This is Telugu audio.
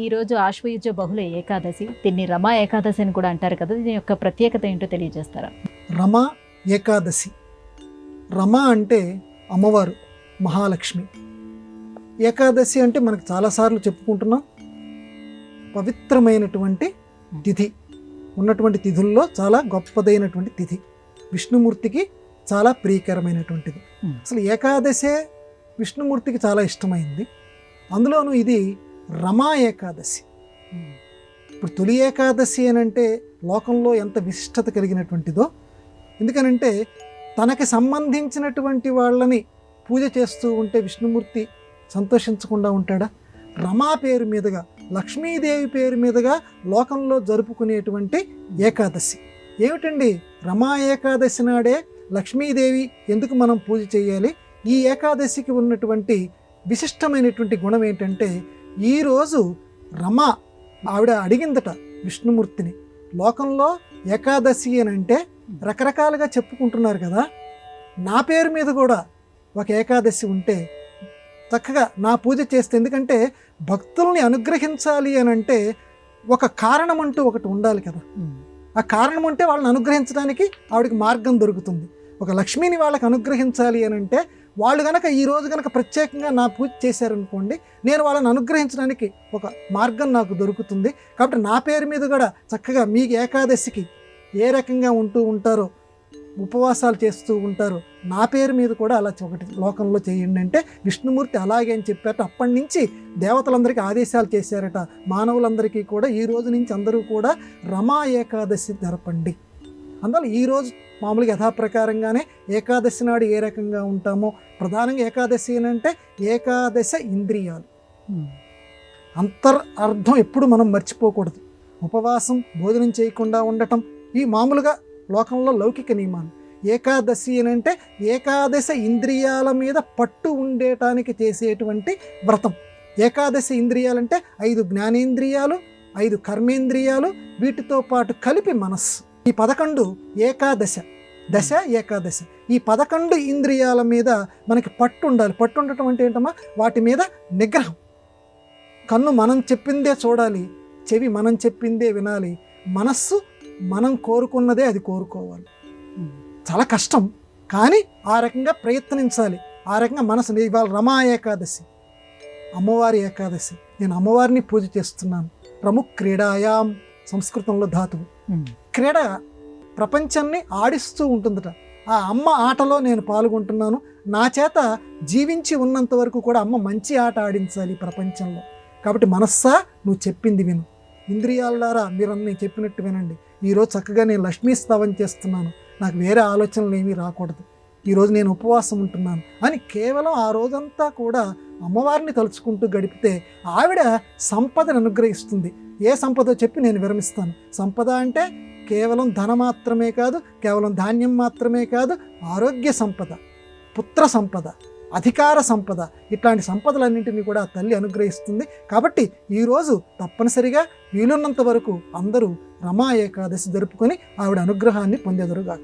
ఈరోజు ఆశ్వయుజ బహుళ ఏకాదశి, దీన్ని రమా ఏకాదశి అని కూడా అంటారు కదా, దీని యొక్క ప్రత్యేకత ఏంటో తెలియజేస్తారా? రమా ఏకాదశి. రమ అంటే అమ్మవారు, మహాలక్ష్మి. ఏకాదశి అంటే మనకు చాలాసార్లు చెప్పుకుంటున్నాం, పవిత్రమైనటువంటి తిథి. ఉన్నటువంటి తిథుల్లో చాలా గొప్పదైనటువంటి తిథి, విష్ణుమూర్తికి చాలా ప్రియకరమైనటువంటిది. అసలు ఏకాదశే విష్ణుమూర్తికి చాలా ఇష్టమైంది. అందులోనూ ఇది రమా ఏకాదశి. ఇప్పుడు తొలి ఏకాదశి అని అంటే లోకంలో ఎంత విశిష్టత కలిగినటువంటిదో. ఎందుకనంటే తనకి సంబంధించినటువంటి వాళ్ళని పూజ చేస్తూ ఉంటే విష్ణుమూర్తి సంతోషించకుండా ఉంటాడా? రమా పేరు మీదుగా, లక్ష్మీదేవి పేరు మీదుగా లోకంలో జరుపుకునేటువంటి ఏకాదశి. ఏమిటండి రమా ఏకాదశి నాడే లక్ష్మీదేవి ఎందుకు మనం పూజ చేయాలి? ఈ ఏకాదశికి ఉన్నటువంటి విశిష్టమైనటువంటి గుణం ఏంటంటే, ఈరోజు రమ ఆవిడ అడిగిందట విష్ణుమూర్తిని, లోకంలో ఏకాదశి అని అంటే రకరకాలుగా చెప్పుకుంటున్నారు కదా, నా పేరు మీద కూడా ఒక ఏకాదశి ఉంటే చక్కగా నా పూజ చేస్తే, ఎందుకంటే భక్తుల్ని అనుగ్రహించాలి అని అంటే ఒక కారణం అంటూ ఒకటి ఉండాలి కదా. ఆ కారణం అంటే వాళ్ళని అనుగ్రహించడానికి ఆవిడకి మార్గం దొరుకుతుంది. ఒక లక్ష్మిని వాళ్ళకి అనుగ్రహించాలి అని అంటే వాళ్ళు కనుక ఈరోజు కనుక ప్రత్యేకంగా నా పూజ చేశారనుకోండి, నేను వాళ్ళని అనుగ్రహించడానికి ఒక మార్గం నాకు దొరుకుతుంది. కాబట్టి నా పేరు మీద కూడా చక్కగా మీ ఏకాదశికి ఏ రకంగా ఉంటూ ఉంటారో, ఉపవాసాలు చేస్తూ ఉంటారో, నా పేరు మీద కూడా అలా ఒకటి లోకంలో చేయండి అంటే విష్ణుమూర్తి అలాగే అని చెప్పారట. అప్పటి నుంచి దేవతలందరికీ ఆదేశాలు చేశారట, మానవులందరికీ కూడా ఈ రోజు నుంచి అందరూ కూడా రమా ఏకాదశి జరపండి. అందువల్ల ఈరోజు మామూలుగా యథాప్రకారంగానే ఏకాదశి నాడు ఏ రకంగా ఉంటామో, ప్రధానంగా ఏకాదశి అని అంటే ఏకాదశ ఇంద్రియాలు. అర్థం ఎప్పుడు మనం మర్చిపోకూడదు. ఉపవాసం, భోజనం చేయకుండా ఉండటం ఈ మామూలుగా లోకంలో లౌకిక నియమాలు. ఏకాదశి అని అంటే ఏకాదశ ఇంద్రియాల మీద పట్టు ఉండటానికి చేసేటువంటి వ్రతం. ఏకాదశి ఇంద్రియాలంటే 5 జ్ఞానేంద్రియాలు, 5 కర్మేంద్రియాలు, వీటితో పాటు కలిపి మనస్సు. ఈ 11 ఏకాదశ, దశ ఏకాదశ. ఈ 11 ఇంద్రియాల మీద మనకి పట్టు ఉండాలి. పట్టు ఉండటం అంటే ఏంటమ్మా, వాటి మీద నిగ్రహం. కన్ను మనం చెప్పిందే చూడాలి, చెవి మనం చెప్పిందే వినాలి, మనస్సు మనం కోరుకున్నదే అది కోరుకోవాలి. చాలా కష్టం, కానీ ఆ రకంగా ప్రయత్నించాలి. ఆ రకంగా మనసు. ఇవాళ రమా ఏకాదశి, అమ్మవారి ఏకాదశి. నేను అమ్మవారిని పూజ చేస్తున్నాను. ప్రముఖ క్రీడాయాం, సంస్కృతంలో ధాతువు. క్రీడ ప్రపంచాన్ని ఆడిస్తూ ఉంటుందట. ఆ అమ్మ ఆటలో నేను పాల్గొంటున్నాను. నా చేత జీవించి ఉన్నంత వరకు కూడా అమ్మ మంచి ఆట ఆడించాలి ప్రపంచంలో. కాబట్టి మనస్సా నువ్వు చెప్పింది విను, ఇంద్రియాల ద్వారా మీరన్నీ చెప్పినట్టు వినండి. ఈరోజు చక్కగా నేను లక్ష్మీ స్తవం చేస్తున్నాను, నాకు వేరే ఆలోచనలు ఏమీ రాకూడదు, ఈరోజు నేను ఉపవాసం ఉంటున్నాను అని కేవలం ఆ రోజంతా కూడా అమ్మవారిని తలుచుకుంటూ గడిపితే ఆవిడ సంపదను అనుగ్రహిస్తుంది. ఏ సంపదో చెప్పి నేను విరమిస్తాను. సంపద అంటే కేవలం ధన మాత్రమే కాదు, కేవలం ధాన్యం మాత్రమే కాదు, ఆరోగ్య సంపద, పుత్ర సంపద, అధికార సంపద, ఇట్లాంటి సంపదలన్నింటినీ కూడా తల్లి అనుగ్రహిస్తుంది. కాబట్టి ఈరోజు తప్పనిసరిగా వీలున్నంత వరకు అందరూ రమా ఏకాదశి జరుపుకొని ఆవిడ అనుగ్రహాన్ని పొందెదరుగాక.